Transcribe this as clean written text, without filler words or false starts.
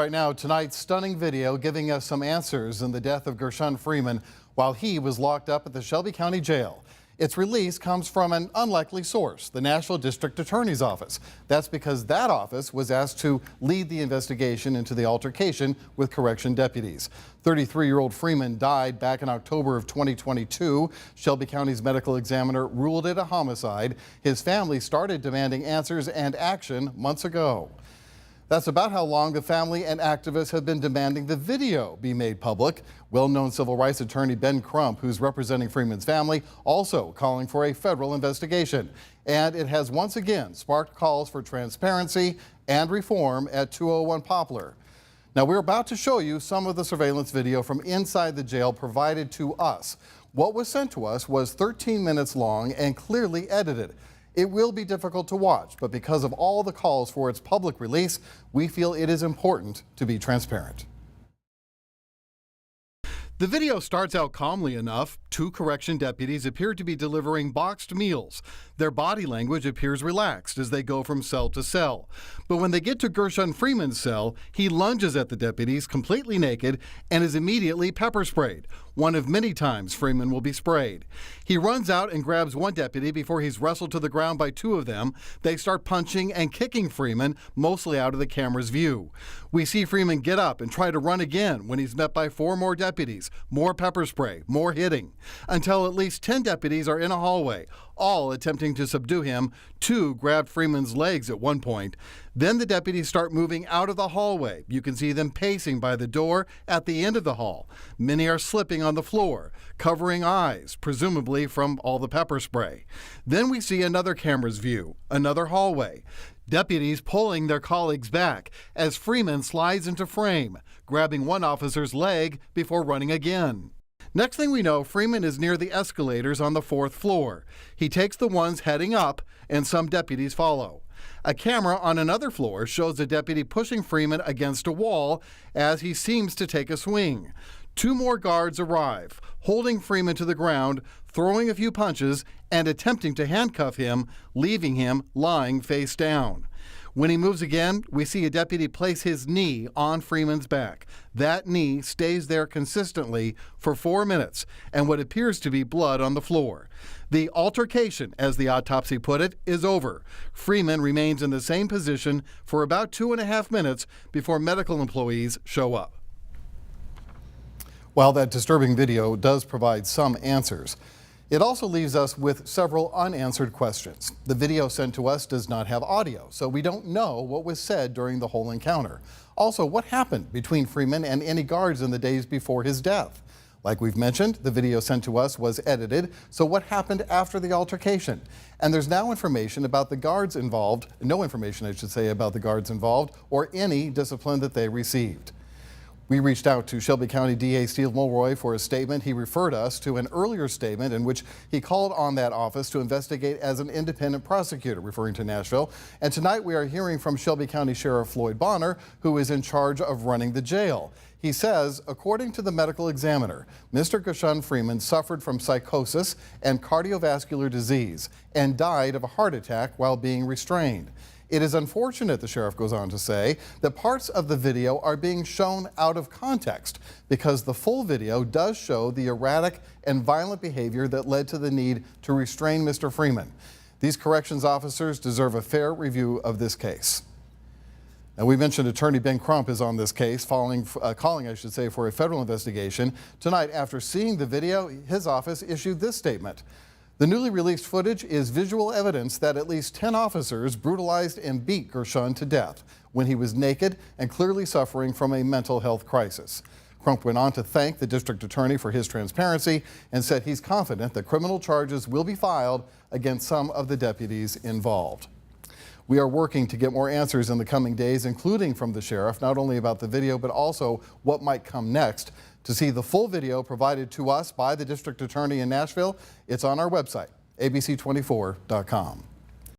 Right now, tonight's stunning video giving us some answers in the death of Gershon Freeman while he was locked up at the Shelby County Jail. Its release comes from an unlikely source, the Nashville District Attorney's Office. That's because that office was asked to lead the investigation into the altercation with correction deputies. 33-year-old Freeman died back in October of 2022. Shelby County's medical examiner ruled it a homicide. His family started demanding answers and action months ago. That's about how long the family and activists have been demanding the video be made public. Well-known civil rights attorney Ben Crump, who's representing Freeman's family, also calling for a federal investigation. And it has once again sparked calls for transparency and reform at 201 Poplar. Now, we're about to show you some of the surveillance video from inside the jail provided to us. What was sent to us was 13 minutes long and clearly edited. It will be difficult to watch, but because of all the calls for its public release, we feel it is important to be transparent. The video starts out calmly enough. Two correction deputies appear to be delivering boxed meals. Their body language appears relaxed as they go from cell to cell. But when they get to Gershon Freeman's cell, he lunges at the deputies completely naked and is immediately pepper sprayed. One of many times Freeman will be sprayed. He runs out and grabs one deputy before he's wrestled to the ground by two of them. They start punching and kicking Freeman, mostly out of the camera's view. We see Freeman get up and try to run again when he's met by four more deputies. More pepper spray, more hitting, until at least 10 deputies are in a hallway, all attempting to subdue him. Two grabbed Freeman's legs at one point. Then the deputies start moving out of the hallway. You can see them pacing by the door at the end of the hall. Many are slipping on the floor, covering eyes, presumably from all the pepper spray. Then we see another camera's view, another hallway. Deputies pulling their colleagues back as Freeman slides into frame, grabbing one officer's leg before running again. Next thing we know, Freeman is near the escalators on the 4th floor. He takes the ones heading up, and some deputies follow. A camera on another floor shows a deputy pushing Freeman against a wall as he seems to take a swing. Two more guards arrive, holding Freeman to the ground, throwing a few punches, and attempting to handcuff him, leaving him lying face down. When he moves again, we see a deputy place his knee on Freeman's back. That knee stays there consistently for 4 minutes, and what appears to be blood on the floor. The altercation, as the autopsy put it, is over. Freeman remains in the same position for about 2.5 minutes before medical employees show up. While that disturbing video does provide some answers, it also leaves us with several unanswered questions. The video sent to us does not have audio, so we don't know what was said during the whole encounter. Also, what happened between Freeman and any guards in the days before his death? Like we've mentioned, the video sent to us was edited, so what happened after the altercation? And there's now information about the guards involved, no information I should say about the guards involved, or any discipline that they received. We reached out to Shelby County DA Steve Mulroy for a statement. He referred us to an earlier statement in which he called on that office to investigate as an independent prosecutor, referring to Nashville. And tonight we are hearing from Shelby County Sheriff Floyd Bonner, who is in charge of running the jail. He says, according to the medical examiner, Mr. Gershon Freeman suffered from psychosis and cardiovascular disease and died of a heart attack while being restrained. It is unfortunate, the sheriff goes on to say, that parts of the video are being shown out of context because the full video does show the erratic and violent behavior that led to the need to restrain Mr. Freeman. These corrections officers deserve a fair review of this case. Now, we mentioned attorney Ben Crump is on this case, calling for a federal investigation. Tonight, after seeing the video, his office issued this statement. The newly released footage is visual evidence that at least 10 officers brutalized and beat Gershon to death when he was naked and clearly suffering from a mental health crisis. Crump went on to thank the district attorney for his transparency and said he's confident that criminal charges will be filed against some of the deputies involved. We are working to get more answers in the coming days, including from the sheriff, not only about the video, but also what might come next. To see the full video provided to us by the district attorney in Nashville, it's on our website, abc24.com.